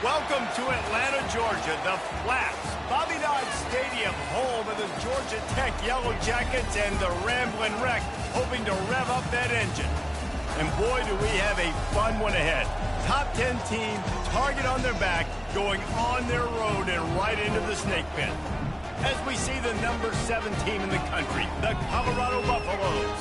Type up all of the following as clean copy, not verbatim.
Welcome to Atlanta, Georgia, the Flats. Bobby Dodd Stadium, home of the Georgia Tech Yellow Jackets and the Ramblin' Wreck, hoping to rev up that engine. And boy, do we have a fun one ahead. Top 10 team, target on their back, going on their road and right into the snake pit. As we see the number 7 team in the country, the Colorado Buffaloes,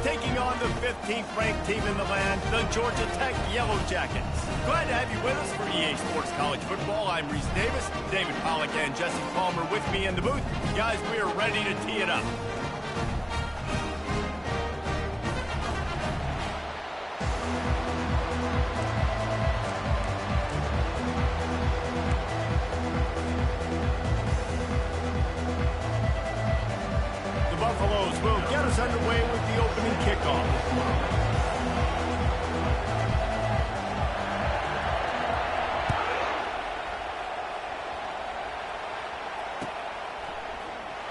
taking on the 15th ranked team in the land, the Georgia Tech Yellow Jackets. Glad to have you with us for EA Sports College Football. I'm Reese Davis, David Pollack and Jesse Palmer with me in the booth. Guys, we are ready to tee it up. The Buffaloes will get us underway with the opening kickoff.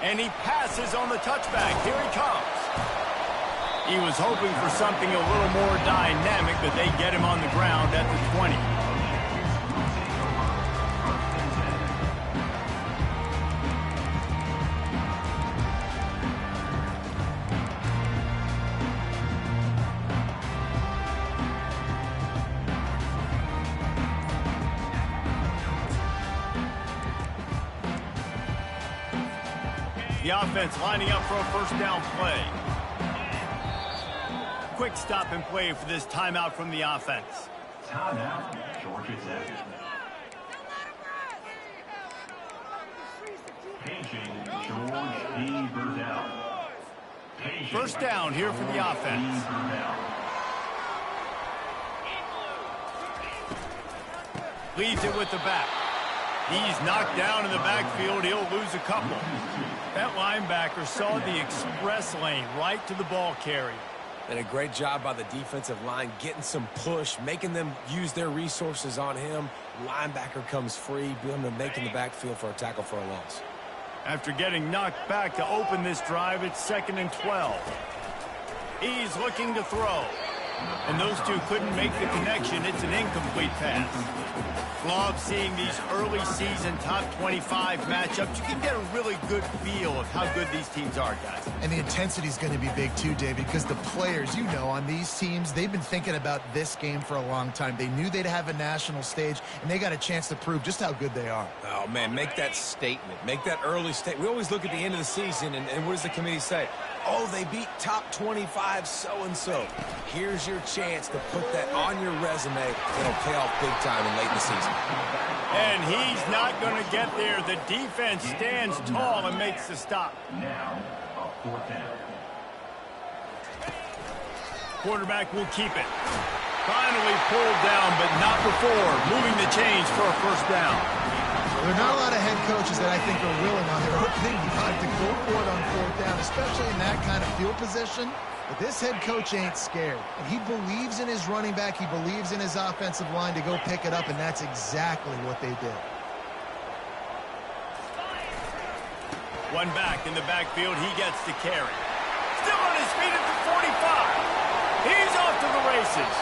And he passes on the touchback. Here he comes. He was hoping for something a little more dynamic, but they get him on the ground at the 20. The offense lining up for a first down play. Quick stop and play for this timeout from the offense. Timeout, Georgia Tech. Paging George B. Burdell. First down here for the offense. Leads it with the back. He's knocked down in the backfield. He'll lose a couple. That linebacker saw the express lane right to the ball carrier. And a great job by the defensive line getting some push, making them use their resources on him. Linebacker comes free, making the backfield for a tackle for a loss. After getting knocked back to open this drive, it's 2nd and 12. He's looking to throw. And those two couldn't make the connection. It's an incomplete pass. Love seeing these early season top 25 matchups. You can get a really good feel of how good these teams are, guys. And the intensity is going to be big too, David, because the players, you know, on these teams, they've been thinking about this game for a long time. They knew they'd have a national stage, and they got a chance to prove just how good they are. Oh, man, make that statement. Make that early statement. We always look at the end of the season, and what does the committee say? Oh, they beat top 25 so-and-so. Here's your chance to put that on your resume. It'll pay off big time in late in the season. And he's not going to get there. The defense stands tall and makes the stop. Now, a fourth down. Quarterback will keep it. Finally pulled down, but not before. Moving the chains for a first down. There are not a lot of head coaches that I think are willing on their opening drive to go for it on 4th down, especially in that kind of field position. But this head coach ain't scared. And he believes in his running back. He believes in his offensive line to go pick it up, and that's exactly what they did. One back in the backfield. He gets the carry. Still on his feet at the 45. He's off to the races.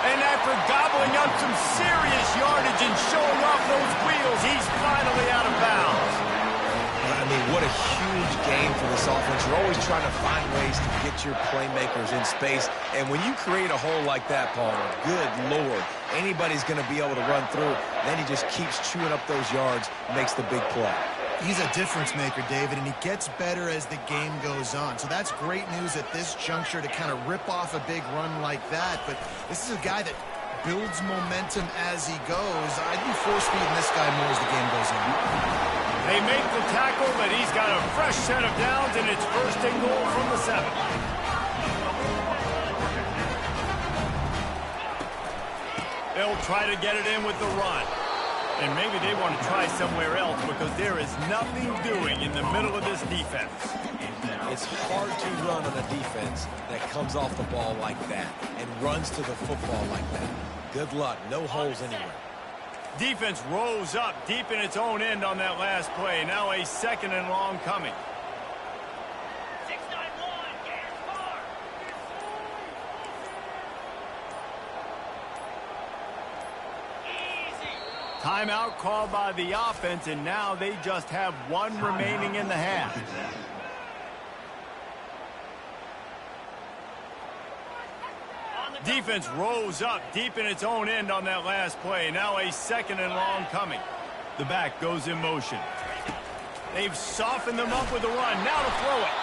And after gobbling up some serious yardage and showing off those wheels, he's finally out of bounds. I mean, what a huge game for this offense. You're always trying to find ways to get your playmakers in space. And when you create a hole like that, Palmer, good Lord, anybody's going to be able to run through. Then he just keeps chewing up those yards, makes the big play. He's a difference maker, David, and he gets better as the game goes on. So that's great news at this juncture to kind of rip off a big run like that. But this is a guy that builds momentum as he goes. I'd be force-feeding this guy more as the game goes on. They make the tackle, but he's got a fresh set of downs, and it's 1st and goal from the 7. They'll try to get it in with the run. And maybe they want to try somewhere else because there is nothing doing in the middle of this defense. It's hard to run on a defense that comes off the ball like that and runs to the football like that. Good luck. No holes anywhere. Defense rose up deep in its own end on that last play. Now a 2nd and long coming. Timeout called by the offense, and now they just have one remaining in the half. Defense rose up deep in its own end on that last play. Now a second and long coming. The back goes in motion. They've softened them up with a run. Now to throw it.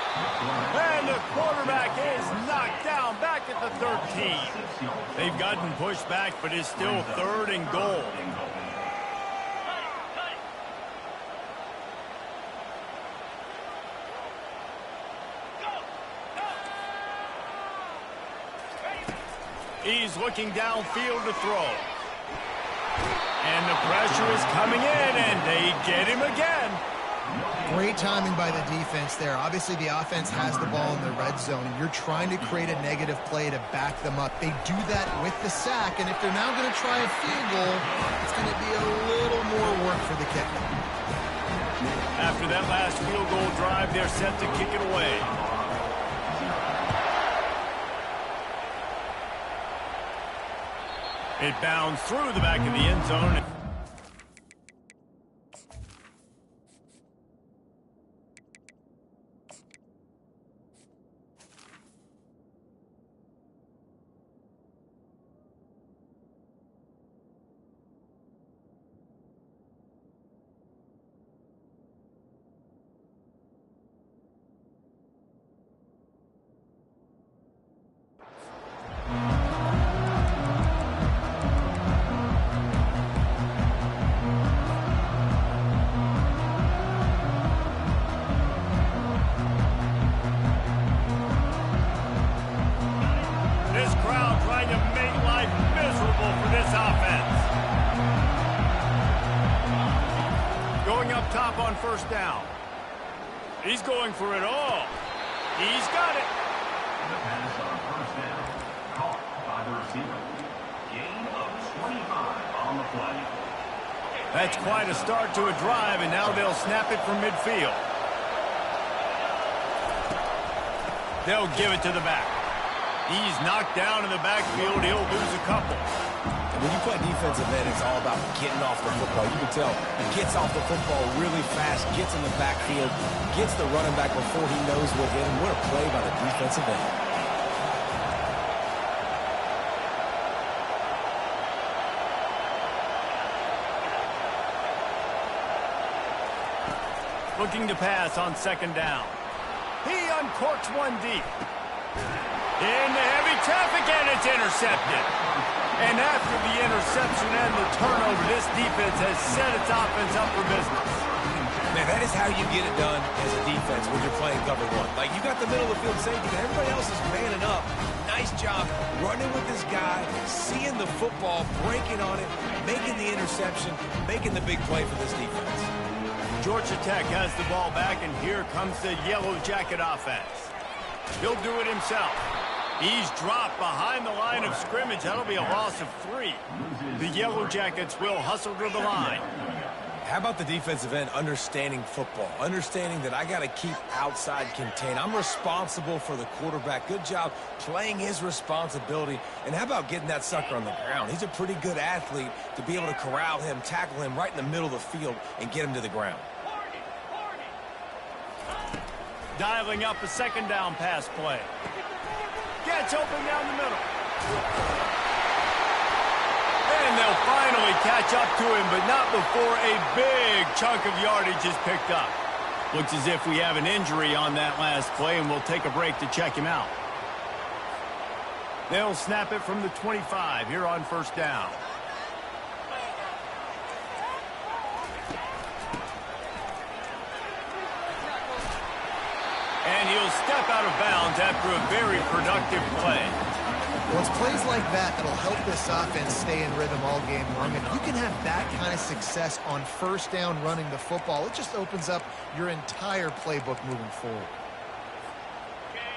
And the quarterback is knocked down back at the 13. They've gotten pushed back, but it's still 3rd and goal. He's looking downfield to throw. And the pressure is coming in, and they get him again. Great timing by the defense there. Obviously, the offense has the ball in the red zone, and you're trying to create a negative play to back them up. They do that with the sack, and if they're now going to try a field goal, it's going to be a little more work for the kicker. After that last field goal drive, they're set to kick it away. It bounds through the back of the end zone. Top on first down. He's going for it all. He's got it. The pass on first down. Caught by the receiver. Gain of 25 on the play. That's quite a start to a drive, and now they'll snap it from midfield. They'll give it to the back. He's knocked down in the backfield. He'll lose a couple. When you play defensive end, it's all about getting off the football. You can tell he gets off the football really fast, gets in the backfield, gets the running back before he knows what hit him. What a play by the defensive end. Looking to pass on second down. He uncorks one deep. Into heavy traffic, and it's intercepted. And after the interception and the turnover, this defense has set its offense up for business. Man, that is how you get it done as a defense when you're playing cover one. Like, you got the middle of the field safety, and everybody else is manning up. Nice job running with this guy, seeing the football, breaking on it, making the interception, making the big play for this defense. Georgia Tech has the ball back, and here comes the Yellow Jacket offense. He'll do it himself. He's dropped behind the line of scrimmage. That'll be a loss of 3. The Yellow Jackets will hustle to the line. How about the defensive end understanding football, understanding that I got to keep outside contained. I'm responsible for the quarterback. Good job playing his responsibility. And how about getting that sucker on the ground? He's a pretty good athlete to be able to corral him, tackle him right in the middle of the field, and get him to the ground. Dialing up a second down pass play. Gets open down the middle. And they'll finally catch up to him, but not before a big chunk of yardage is picked up. Looks as if we have an injury on that last play, and we'll take a break to check him out. They'll snap it from the 25 here on first down. And he'll step out of bounds after a very productive play. Well, it's plays like that that'll help this offense stay in rhythm all game long. And if you can have that kind of success on first down running the football, it just opens up your entire playbook moving forward.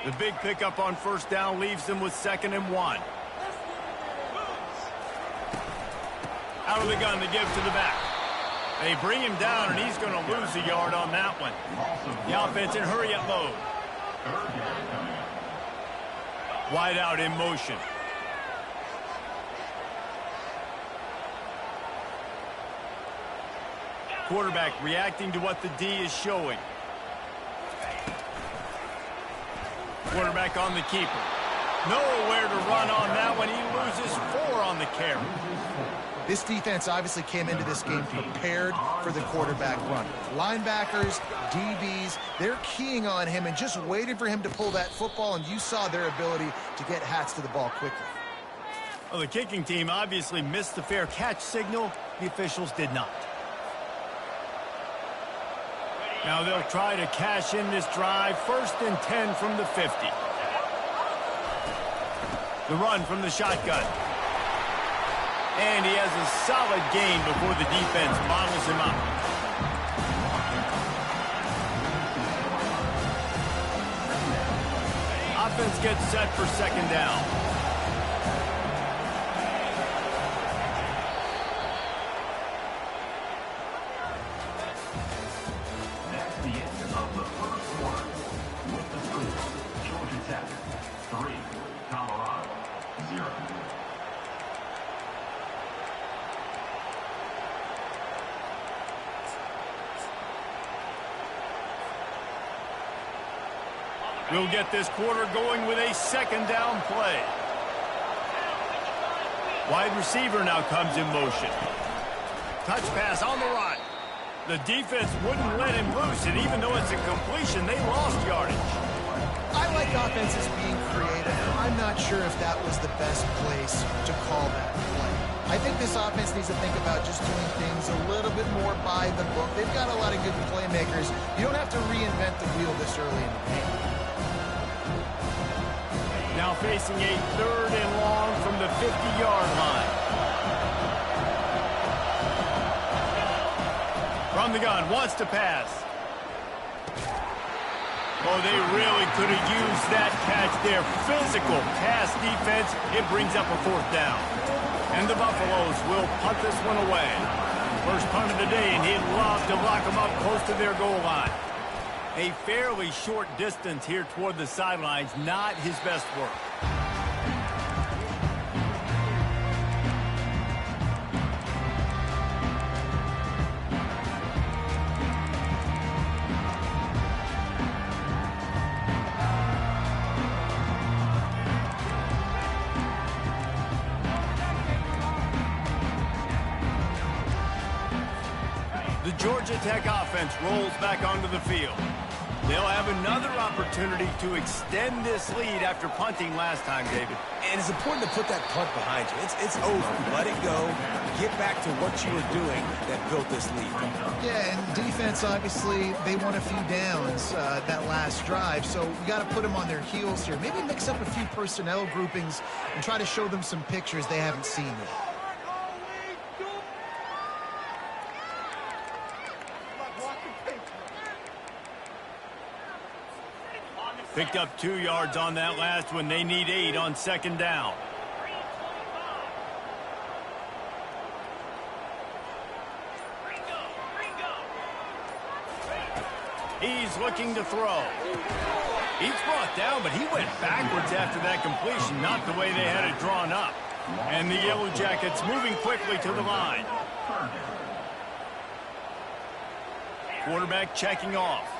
The big pickup on first down leaves them with 2nd and 1. Out of the gun to give to the back. They bring him down, and he's going to lose a yard on that one. The offense in hurry up mode. Wide out in motion. Quarterback reacting to what the D is showing. Quarterback on the keeper. Nowhere to run on that one. He loses 4 on the carry. This defense obviously came into this game prepared for the quarterback run. Linebackers, DBs, they're keying on him and just waited for him to pull that football, and you saw their ability to get hats to the ball quickly. Well, the kicking team obviously missed the fair catch signal. The officials did not. Now they'll try to cash in this drive. 1st and 10 from the 50. The run from the shotgun. And he has a solid gain before the defense bottles him up. Offense gets set for 2nd down. That's the end of the first quarter. With the score, Georgia Tech 3, Colorado 0. We'll get this quarter going with a 2nd down play. Wide receiver now comes in motion. Touch pass on the run. The defense wouldn't let him loose, and even though it's a completion, they lost yardage. I like offenses being creative. I'm not sure if that was the best place to call that play. I think this offense needs to think about just doing things a little bit more by the book. They've got a lot of good playmakers. You don't have to reinvent the wheel this early in the game. Now facing a 3rd and long from the 50-yard line. From the gun, wants to pass. Oh, they really could have used that catch there. Physical pass defense. It brings up a 4th down. And the Buffaloes will punt this one away. First punt of the day, and he'd love to lock them up close to their goal line. A fairly short distance here toward the sidelines, not his best work. The Georgia Tech offense rolls back onto the field. They'll have another opportunity to extend this lead after punting last time, David. And it's important to put that punt behind you. It's over. Let it go. Get back to what you were doing that built this lead. Yeah, and defense, obviously, they won a few downs that last drive, so we got to put them on their heels here. Maybe mix up a few personnel groupings and try to show them some pictures they haven't seen yet. Picked up 2 yards on that last one. They need 8 on 2nd down. He's looking to throw. He's brought down, but he went backwards after that completion, not the way they had it drawn up. And the Yellow Jackets moving quickly to the line. Quarterback checking off.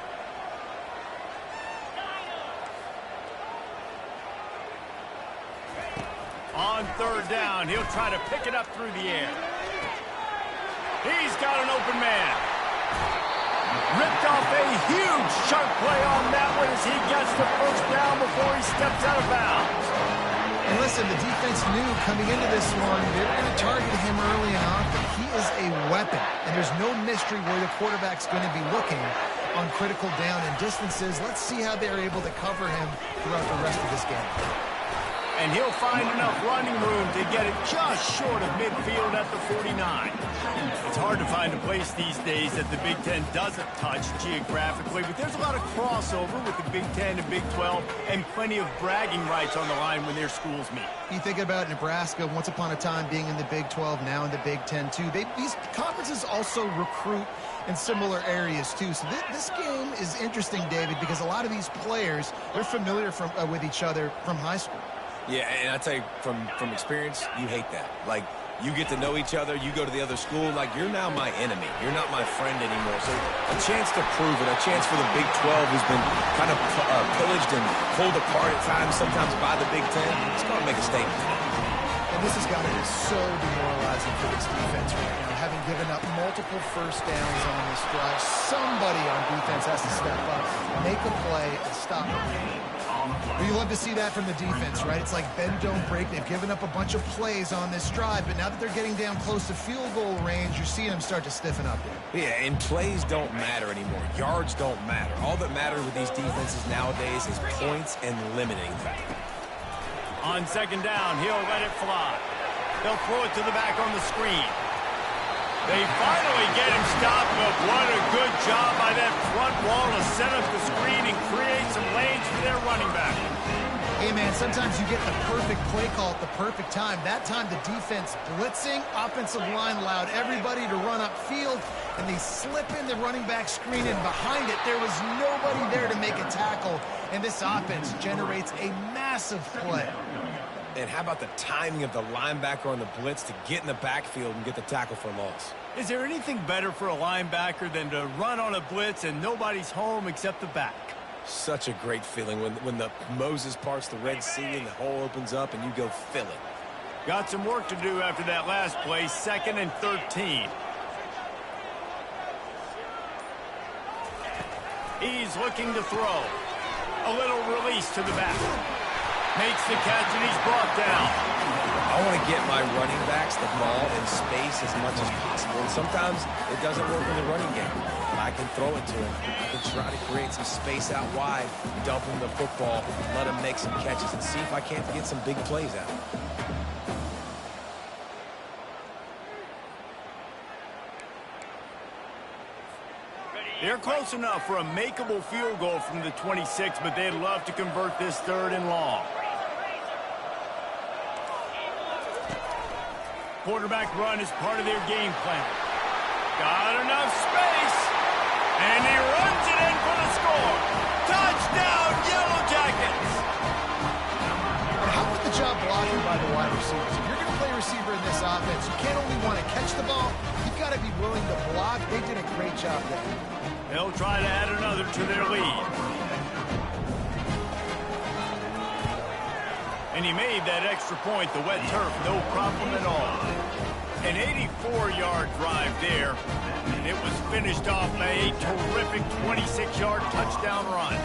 On 3rd down, he'll try to pick it up through the air. He's got an open man. Ripped off a huge sharp play on that one as he gets the 1st down before he steps out of bounds. And listen, the defense knew coming into this one, they were going to target him early and often. He is a weapon, and there's no mystery where the quarterback's going to be looking on critical down and distances. Let's see how they're able to cover him throughout the rest of this game. And he'll find enough running room to get it just short of midfield at the 49. It's hard to find a place these days that the Big Ten doesn't touch geographically, but there's a lot of crossover with the Big Ten and Big 12 and plenty of bragging rights on the line when their schools meet. You think about Nebraska once upon a time being in the Big 12, now in the Big 10 too. These conferences also recruit in similar areas too. So this game is interesting, David, because a lot of these players, they're familiar with each other from high school. Yeah, and I tell you, from experience, you hate that. Like, You get to know each other. You go to the other school. Like, you're now my enemy. You're not my friend anymore. So a chance to prove it, a chance for the Big 12, who's been kind of pillaged and pulled apart at times, sometimes by the Big 10. It's going to make a statement. And this has got to be so demoralizing for this defense right now, having given up multiple first downs on this drive. Somebody on defense has to step up, make a play, and stop the game. Well, you love to see that from the defense, right? It's like bend, don't break. They've given up a bunch of plays on this drive, but now that they're getting down close to field goal range, you're seeing them start to stiffen up here. Yeah, and plays don't matter anymore. Yards don't matter. All that matters with these defenses nowadays is points and limiting them. On second down, he'll let it fly. They'll throw it to the back on the screen. They finally get him stopped, but what a good job by that front wall to set up the screen and create some lanes for their running back. Hey, man, sometimes you get the perfect play call at the perfect time. That time the defense blitzing, offensive line allowed everybody to run upfield, and they slip in the running back screen, and behind it there was nobody there to make a tackle, and this offense generates a massive play. And how about the timing of the linebacker on the blitz to get in the backfield and get the tackle for loss? Is there anything better for a linebacker than to run on a blitz and nobody's home except the back? Such a great feeling when the Moses parts the Red Sea and the hole opens up and you go fill it. Got some work to do after that last play, 2nd and 13. He's looking to throw. A little release to the back. Makes the catch, and he's brought down. I want to get my running backs the ball in space as much as possible. And sometimes it doesn't work in the running game. I can throw it to him. I can try to create some space out wide, dump him the football, let him make some catches, and see if I can't get some big plays out of him. They're close enough for a makeable field goal from the 26, but they'd love to convert this 3rd and long. Quarterback run is part of their game plan. Got enough space, and he runs it in for the score. Touchdown, Yellow Jackets! How about the job blocking by the wide receivers? If you're going to play receiver in this offense, you can't only want to catch the ball, you've got to be willing to block. They did a great job there. They'll try to add another to their lead. And he made that extra point, the wet turf, no problem at all. An 84-yard drive there, and it was finished off by a terrific 26-yard touchdown run.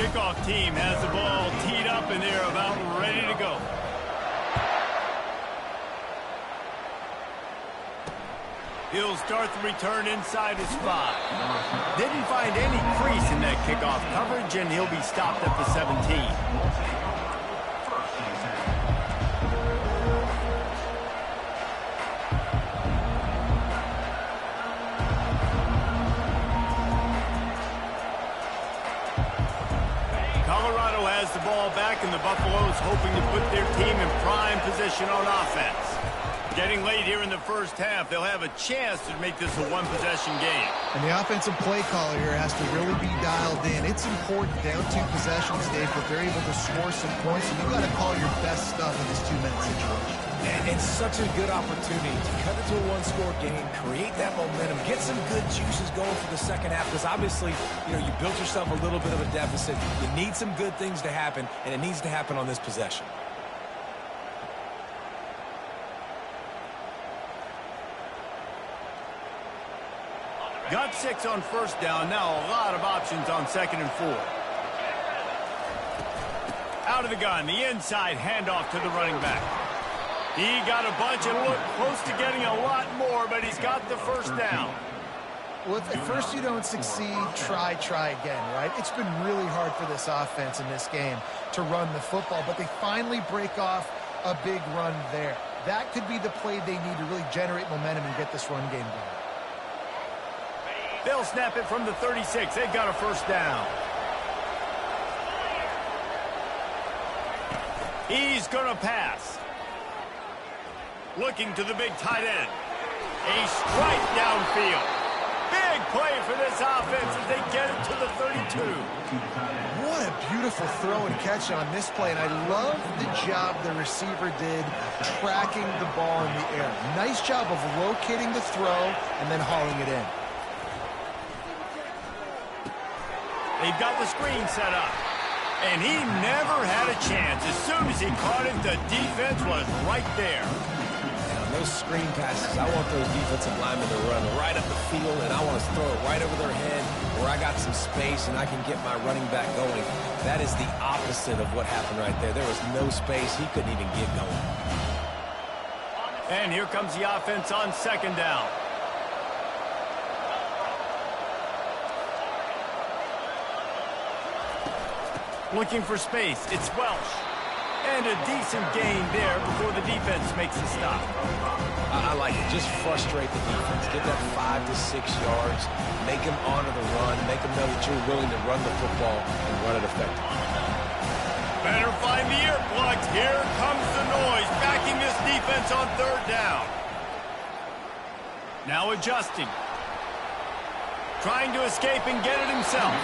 Kickoff team has the ball teed up, and they're about ready to go. He'll start the return inside his 5. Didn't find any crease in that kickoff coverage, and he'll be stopped at the 17. Colorado has the ball back, and the Buffaloes hoping to put their team in prime position on offense. Getting late here in the first half, they'll have a chance to make this a one-possession game. And the offensive play caller here has to really be dialed in. It's important down 2 possessions, Dave, but they're able to score some points, and you've got to call your best stuff in this 2-minute situation. And it's such a good opportunity to cut it to a one-score game, create that momentum, get some good juices going for the second half, because obviously, you built yourself a little bit of a deficit. You need some good things to happen, and it needs to happen on this possession. Got 6 on first down. Now a lot of options on 2nd and 4. Out of the gun, the inside handoff to the running back. He got a bunch and looked close to getting a lot more, but he's got the first down. Well, if at first you don't succeed, try again, right? It's been really hard for this offense in this game to run the football, but they finally break off a big run there. That could be the play they need to really generate momentum and get this run game going. They'll snap it from the 36. They've got a first down. He's going to pass. Looking to the big tight end. A strike downfield. Big play for this offense as they get it to the 32. What a beautiful throw and catch on this play, and I love the job the receiver did tracking the ball in the air. Nice job of locating the throw and then hauling it in. They've got the screen set up, and he never had a chance. As soon as he caught it, the defense was right there. Those screen passes, I want those defensive linemen to run right up the field, and I want to throw it right over their head where I got some space and I can get my running back going. That is the opposite of what happened right there. There was no space. He couldn't even get going. And here comes the offense on second down. Looking for space. It's Welsh. And a decent gain there before the defense makes a stop. I like it. Just frustrate the defense. Get that 5 to 6 yards. Make them honor the run. Make them know that you're willing to run the football and run it effectively. Better find the earplugs. Here comes the noise, backing this defense on third down. Now adjusting. Trying to escape and get it himself.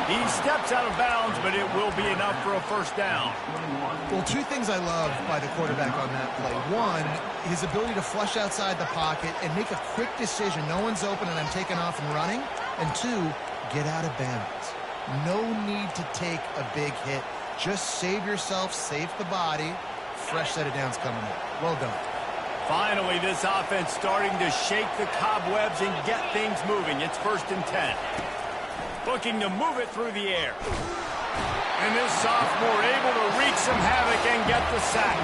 He steps out of bounds, but it will be enough for a first down. Well, two things I love by the quarterback on that play. One, his ability to flush outside the pocket and make a quick decision. No one's open and I'm taking off and running. And two, get out of bounds. No need to take a big hit. Just save yourself, save the body. Fresh set of downs coming up. Well done. Finally, this offense starting to shake the cobwebs and get things moving. It's 1st and 10. Looking to move it through the air. And this sophomore able to wreak some havoc and get the sack.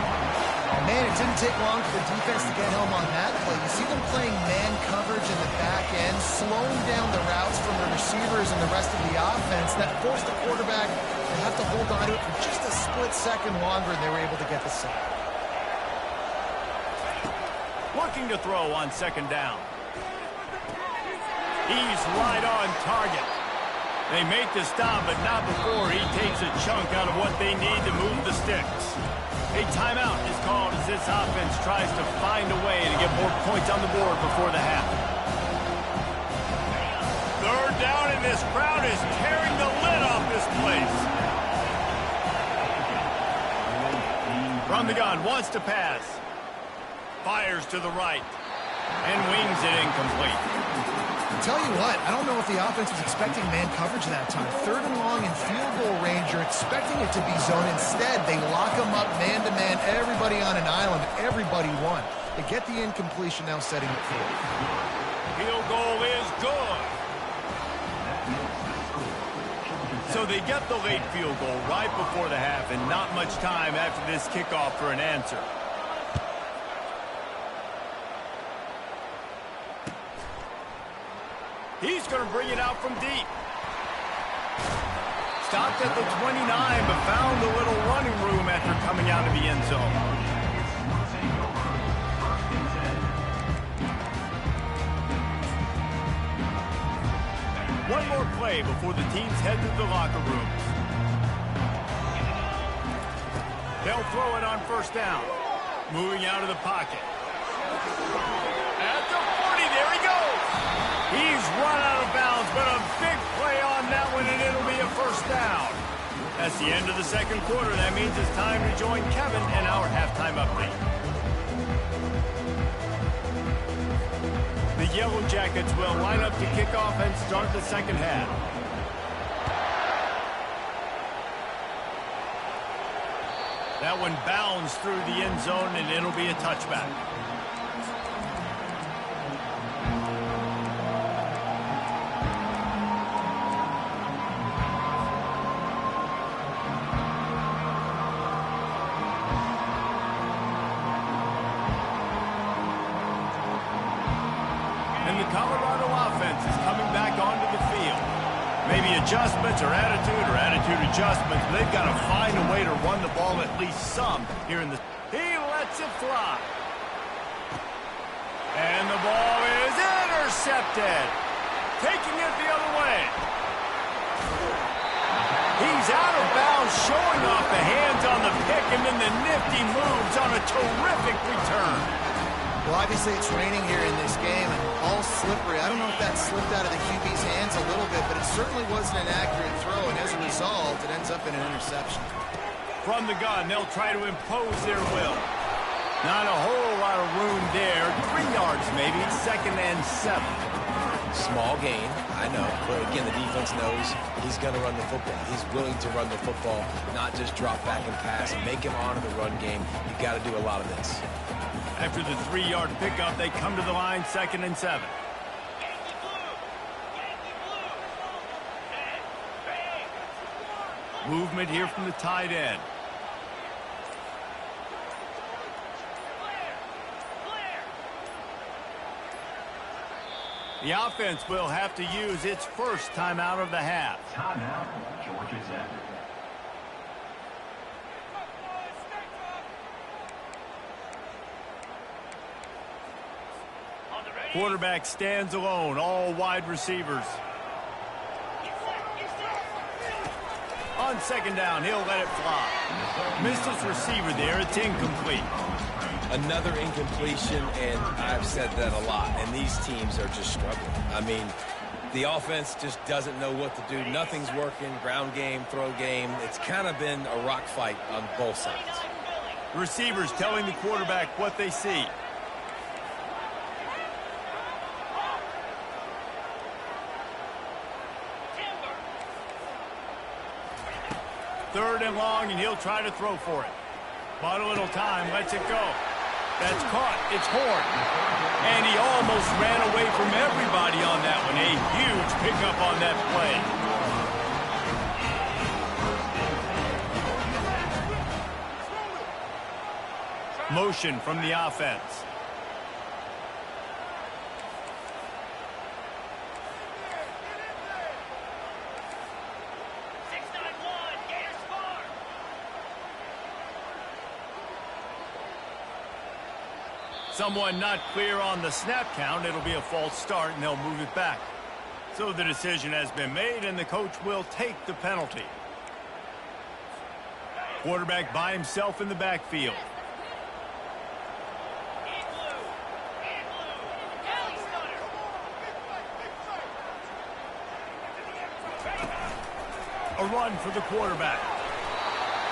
Man, it didn't take long for the defense to get home on that play. You see them playing man coverage in the back end, slowing down the routes from the receivers and the rest of the offense. That forced the quarterback to have to hold on to it for just a split second longer, and they were able to get the sack. Looking to throw on second down. He's right on target. They make the stop, but not before he takes a chunk out of what they need to move the sticks. A timeout is called as this offense tries to find a way to get more points on the board before the half. Third down, and this crowd is tearing the lid off this place. From the gun, wants to pass. Fires to the right. And wings it incomplete. Tell you what, I don't know if the offense was expecting man coverage that time. 3rd and long in field goal range, you're expecting it to be zone. Instead, they lock them up man-to-man, everybody on an island, everybody won. They get the incompletion, now setting it forward. Field goal is good. So they get the late field goal right before the half, and not much time after this kickoff for an answer. He's going to bring it out from deep. Stopped at the 29, but found a little running room after coming out of the end zone. One more play before the teams head to the locker rooms. They'll throw it on first down. Moving out of the pocket. At the 40, there he goes. He's run out of bounds, but a big play on that one, and it'll be a first down. That's the end of the second quarter. That means it's time to join Kevin and our halftime update. The Yellow Jackets will line up to kick off and start the second half. That one bounds through the end zone, and it'll be a touchback. Colorado offense is coming back onto the field. Maybe adjustments or attitude adjustments. They've got to find a way to run the ball at least some here in the... He lets it fly. And the ball is intercepted. Taking it the other way. He's out of bounds, showing off the hands on the pick, and then the nifty moves on a terrific return. Well, Obviously, it's raining here in this game, and all slippery. I don't know if that slipped out of the QB's hands a little bit, but it certainly wasn't an accurate throw, and as a result, it ends up in an interception. From the gun, they'll try to impose their will. Not a whole lot of room there. 3 yards maybe, 2nd and 7. Small gain, I know, but again, the defense knows he's going to run the football. He's willing to run the football, not just drop back and pass, make him honor the run game. You got to do a lot of this. After the 3-yard pickup, they come to the line, 2nd and 7. Movement here from the tight end. The offense will have to use its first timeout of the half. Timeout, Georgia Tech. Quarterback stands alone, all wide receivers. On 2nd down, he'll let it fly. Missed his receiver there, it's incomplete. Another incompletion, and I've said that a lot, and these teams are just struggling. I mean, the offense just doesn't know what to do. Nothing's working, ground game, throw game. It's kind of been a rock fight on both sides. Receivers telling the quarterback what they see. Third and long, and he'll try to throw for it. Bought a little time, lets it go. That's caught. It's Horn. And he almost ran away from everybody on that one. A huge pickup on that play. Motion from the offense. Someone not clear on the snap count. It'll be a false start, and they'll move it back. So the decision has been made, and the coach will take the penalty. Quarterback by himself in the backfield. A run for the quarterback.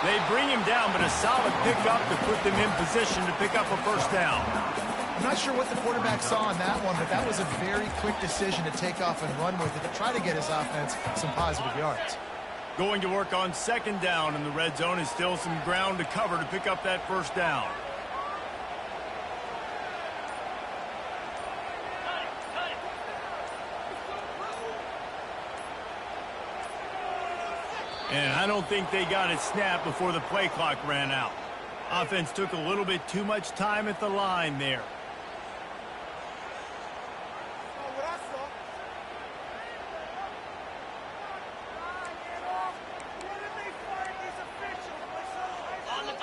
They bring him down, but a solid pickup to put them in position to pick up a first down. I'm not sure what the quarterback saw on that one, but that was a very quick decision to take off and run with it to try to get his offense some positive yards. Going to work on 2nd down, and the red zone is still some ground to cover to pick up that first down. And I don't think they got it snapped before the play clock ran out. Offense took a little bit too much time at the line there.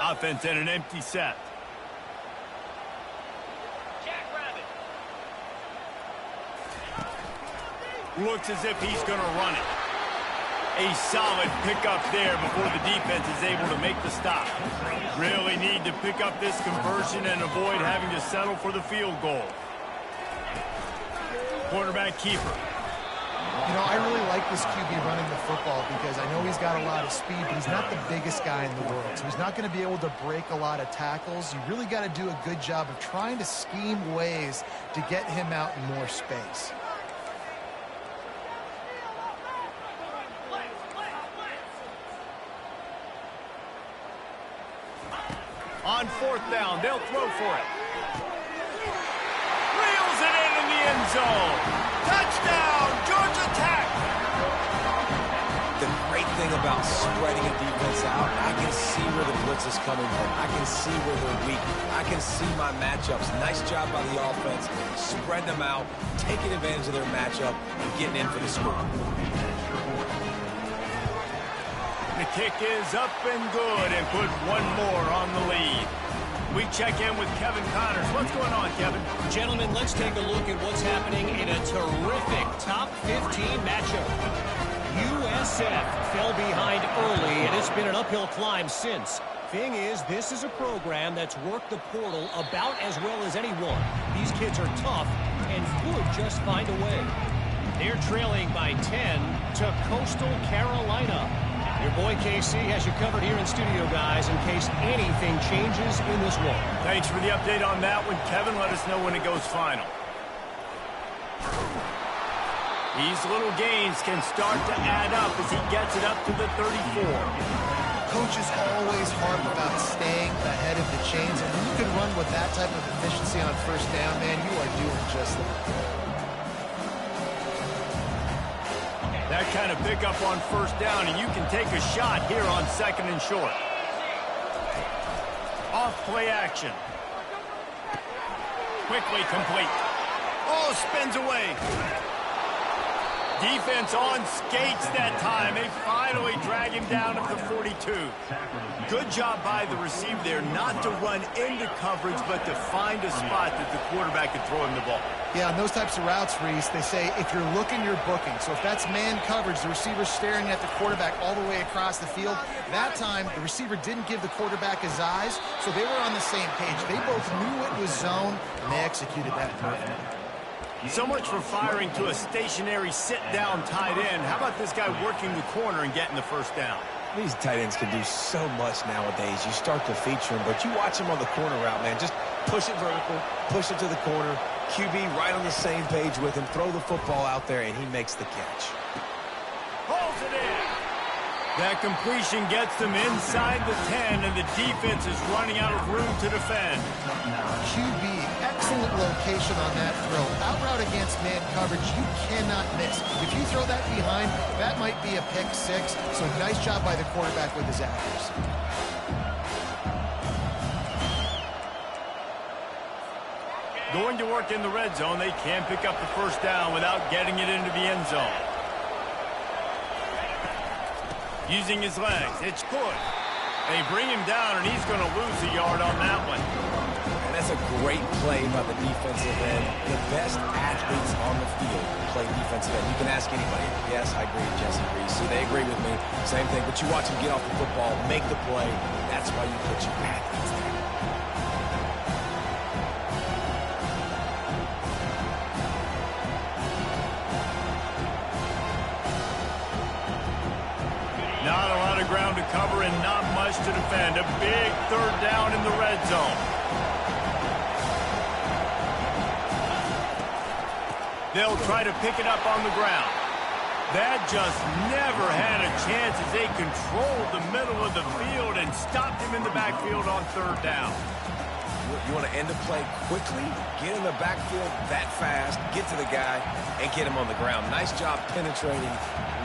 Offense in an empty set. Looks as if he's going to run it. A solid pickup there before the defense is able to make the stop. Really need to pick up this conversion and avoid having to settle for the field goal. Quarterback keeper. You know, I really like this QB running the football because I know he's got a lot of speed, but he's not the biggest guy in the world. So he's not going to be able to break a lot of tackles. You really got to do a good job of trying to scheme ways to get him out in more space. On 4th down, they'll throw for it. Reels it in the end zone. Touchdown, Georgia Tech. The great thing about spreading a defense out, I can see where the blitz is coming from. I can see where they're weak. I can see my matchups. Nice job by the offense. Spread them out, taking advantage of their matchup, and getting in for the score. The kick is up and good and put one more on the lead. We check in with Kevin Connors. What's going on, Kevin? Gentlemen, let's take a look at what's happening in a terrific top 15 matchup. USF fell behind early, and it's been an uphill climb since. thing is, this is a program that's worked the portal about as well as anyone. These kids are tough and could just find a way. They're trailing by 10 to Coastal Carolina. Your boy KC has you covered here in studio, guys, in case anything changes in this one. Thanks for the update on that one, Kevin. Let us know when it goes final. These little gains can start to add up as he gets it up to the 34. Coaches always harp about staying ahead of the chains, and when you can run with that type of efficiency on first down, man, you are doing just that. That kind of pickup on first down, and you can take a shot here on second and short. Off play action. Quickly complete. Oh, spins away. Defense on skates that time. They finally drag him down at the 42. Good job by the receiver there not to run into coverage, but to find a spot that the quarterback could throw him the ball. Yeah, on those types of routes, Reese, they say if you're looking, you're booking. So if that's man coverage, the receiver's staring at the quarterback all the way across the field. That time, the receiver didn't give the quarterback his eyes, so they were on the same page. They both knew it was zone, and they executed that perfectly. So much for firing to a stationary sit-down tight end. How about this guy working the corner and getting the first down? These tight ends can do so much nowadays. You start to feature them, but you watch them on the corner route, man. Just push it vertical, push it to the corner. QB right on the same page with him. Throw the football out there, and he makes the catch. Holds it in. That completion gets them inside the 10, and the defense is running out of room to defend. QB, excellent location on that throw. Out route against man coverage, you cannot miss. If you throw that behind, that might be a pick six. So nice job by the quarterback with his accuracy. Going to work in the red zone, they can pick up the first down without getting it into the end zone. Using his legs, it's good. They bring him down, and he's going to lose a yard on that one. And that's a great play by the defensive end. The best athletes on the field play defensive end. You can ask anybody. Yes, I agree with Jesse Reese. See, they agree with me. Same thing. But you watch him get off the football, make the play. That's why you put your athletes there. Not a lot of ground to cover and not much to defend. A big third down in the red zone. They'll try to pick it up on the ground. That just never had a chance as they controlled the middle of the field and stopped him in the backfield on third down. You want to end the play quickly, get in the backfield that fast, get to the guy, and get him on the ground. Nice job penetrating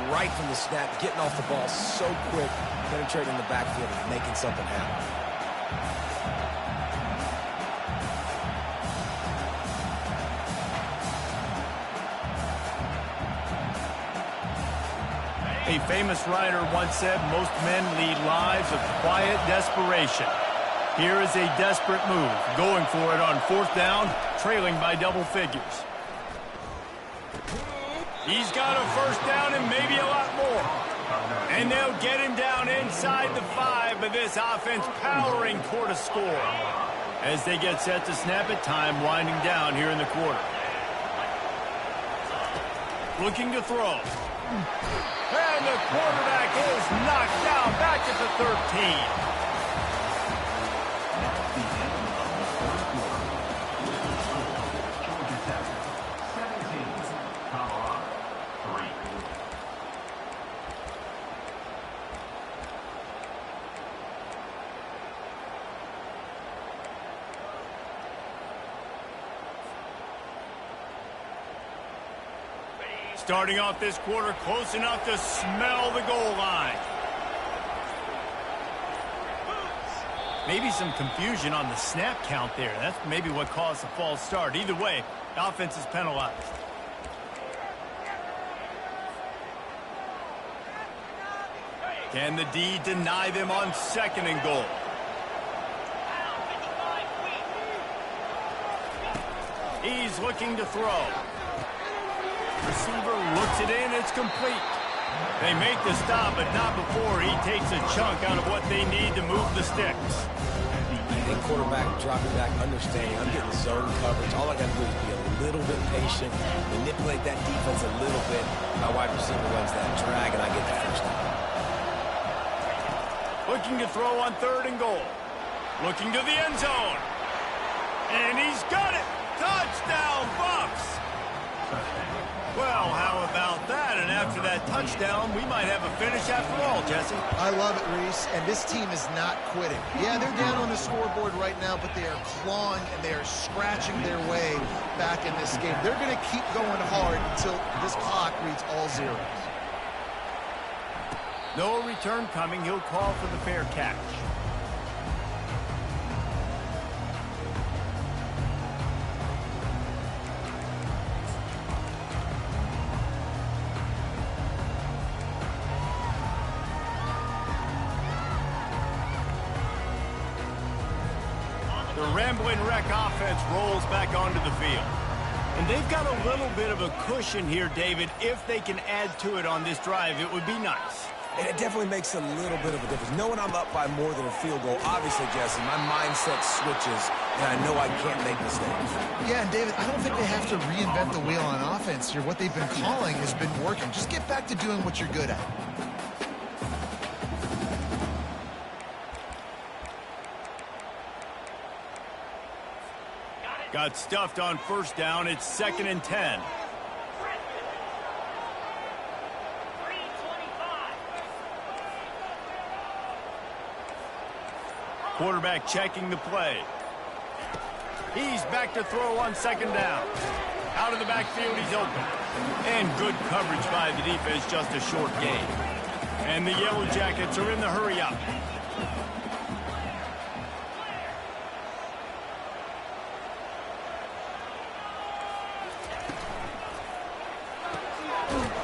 right from the snap, getting off the ball so quick, penetrating the backfield and making something happen. A famous writer once said, most men lead lives of quiet desperation. Here is a desperate move, going for it on fourth down, trailing by double figures. He's got a first down and maybe a lot more. And they'll get him down inside the 5, but this offense powering toward a score. As they get set to snap it, time winding down here in the quarter. Looking to throw. And the quarterback is knocked down back at the 13. Starting off this quarter close enough to smell the goal line. Maybe some confusion on the snap count there. That's maybe what caused the false start. Either way, offense is penalized. Can the D deny them on second and goal? He's looking to throw. Receiver looks it in. It's complete. They make the stop, but not before he takes a chunk out of what they need to move the sticks. And quarterback dropping back, understanding I'm getting zone coverage. All I got to do is be a little bit patient, manipulate that defense a little bit. My wide receiver runs that drag, and I get the first down. Looking to throw on 3rd and goal. Looking to the end zone. And he's got it. Touchdown, Buffs. Well, how about that? And after that touchdown, we might have a finish after all, Jesse. I love it, Reese, and this team is not quitting. Yeah, they're down on the scoreboard right now, but they are clawing and they are scratching their way back in this game. They're going to keep going hard until this clock reads all zeros. No return coming. He'll call for the fair catch. The Ramblin' Wreck offense rolls back onto the field. And they've got a little bit of a cushion here, David. If they can add to it on this drive, it would be nice. And it definitely makes a little bit of a difference. Knowing I'm up by more than a field goal, obviously, Jesse, my mindset switches, and I know I can't make mistakes. Yeah, and David, I don't think they have to reinvent the wheel on offense here. What they've been calling has been working. Just get back to doing what you're good at. Got stuffed on 1st down. It's 2nd and 10. Quarterback checking the play. He's back to throw on 2nd down. Out of the backfield, he's open. And good coverage by the defense, just a short gain. And the Yellow Jackets are in the hurry up.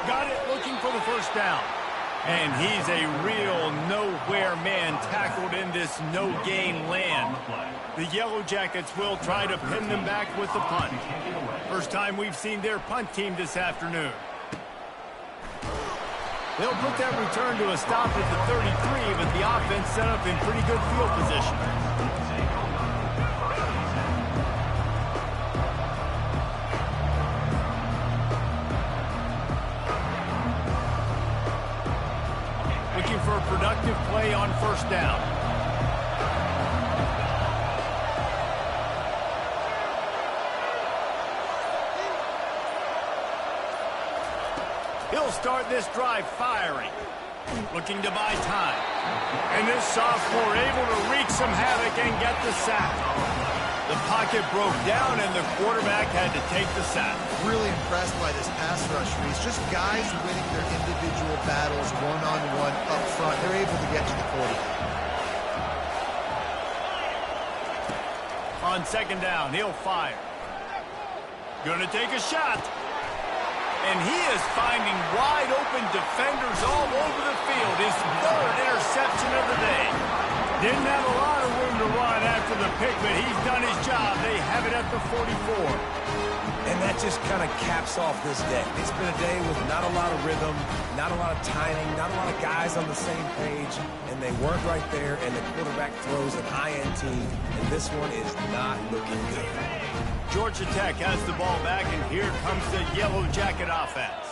Got it, looking for the 1st down. And he's a real nowhere man tackled in this no-gain land. The Yellow Jackets will try to pin them back with the punt. First time we've seen their punt team this afternoon. They'll put that return to a stop at the 33, but the offense set up in pretty good field position. Looking for a productive play on 1st down. He'll start this drive firing. Looking to buy time. And this sophomore able to wreak some havoc and get the sack. The pocket broke down and the quarterback had to take the sack. Really impressed by this pass rush, Reese. Just guys winning their individual battles one-on-one up front. They're able to get to the quarterback. On 2nd down, he'll fire. Gonna take a shot. And he is finding wide open defenders all over the field. His 3rd interception of the day. Didn't have a lot of room to run after the pick, but he's done his job. They have it at the 44. And that just kind of caps off this day. It's been a day with not a lot of rhythm, not a lot of timing, not a lot of guys on the same page, and they weren't right there, and the quarterback throws an INT, and this one is not looking good. Georgia Tech has the ball back, and here comes the Yellow Jacket offense.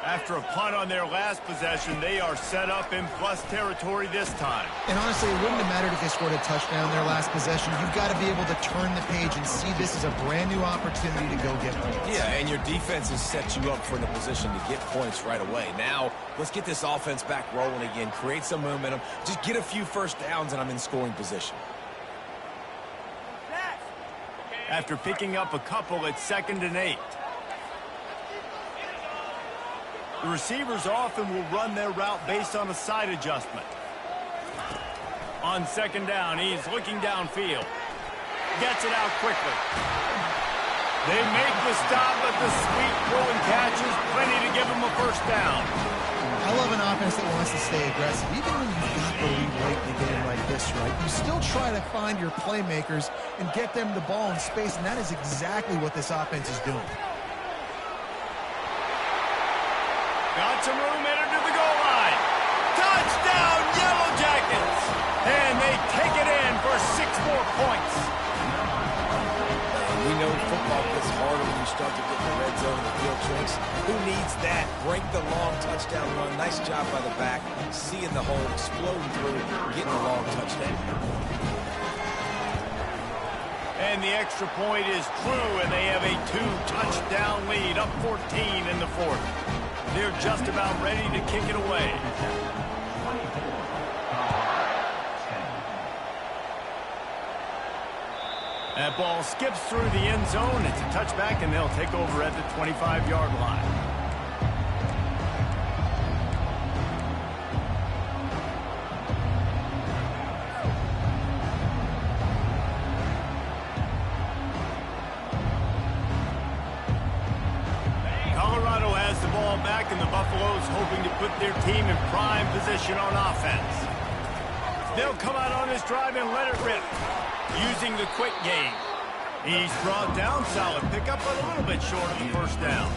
After a punt on their last possession, they are set up in plus territory this time. And honestly, it wouldn't have mattered if they scored a touchdown their last possession. You've got to be able to turn the page and see this as a brand new opportunity to go get points. Yeah, and your defense has set you up for the position to get points right away. Now, let's get this offense back rolling again, create some momentum, just get a few 1st downs, and I'm in scoring position. After picking up a couple at 2nd and 8. The receivers often will run their route based on a side adjustment. On 2nd down, he's looking downfield. Gets it out quickly. They make the stop, but the sweet throw and catch is plenty to give them a 1st down. I love an offense that wants to stay aggressive. Even when you've got the lead late in a game like this, right, you still try to find your playmakers and get them the ball in space, and that is exactly what this offense is doing. Got some room, entered to the points. We know football gets harder when you start to get in the red zone and the field tricks. Who needs that? Break the long touchdown run. Nice job by the back. Seeing the hole, exploding through, getting a long touchdown. And the extra point is true, and they have a 2-touchdown lead, up 14 in the fourth. They're just about ready to kick it away. That ball skips through the end zone. It's a touchback, and they'll take over at the 25-yard line. Colorado has the ball back, and the Buffaloes hoping to put their team in prime position on offense. They'll come out on this drive and let it rip, using the quick game. He's brought down, solid pickup, but a little bit short of the first down.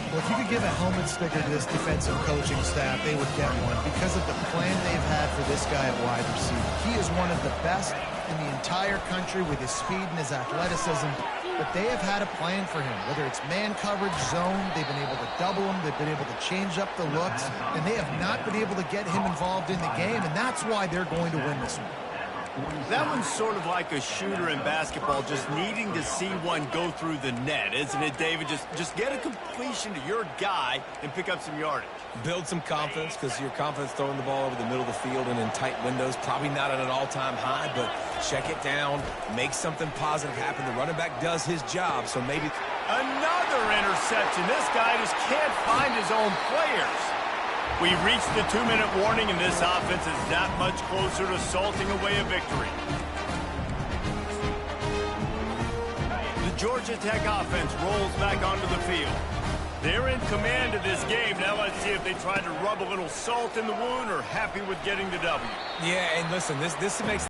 Well, if you could give a helmet sticker to this defensive coaching staff, they would get one because of the plan they've had for this guy at wide receiver. He is one of the best in the entire country with his speed and his athleticism, but they have had a plan for him. Whether it's man coverage, zone, they've been able to double him, they've been able to change up the looks, and they have not been able to get him involved in the game, and that's why they're going to win this one. That one's sort of like a shooter in basketball, just needing to see one go through the net, isn't it, David? Just get a completion to your guy and pick up some yardage. Build some confidence, because your confidence throwing the ball over the middle of the field and in tight windows, probably not at an all-time high, but check it down, make something positive happen. The running back does his job, so maybe... Another interception. This guy just can't find his own players. We've reached the 2-minute warning, and this offense is that much closer to salting away a victory. The Georgia Tech offense rolls back onto the field. They're in command of this game. Now let's see if they try to rub a little salt in the wound or happy with getting the W. Yeah, and listen, this makes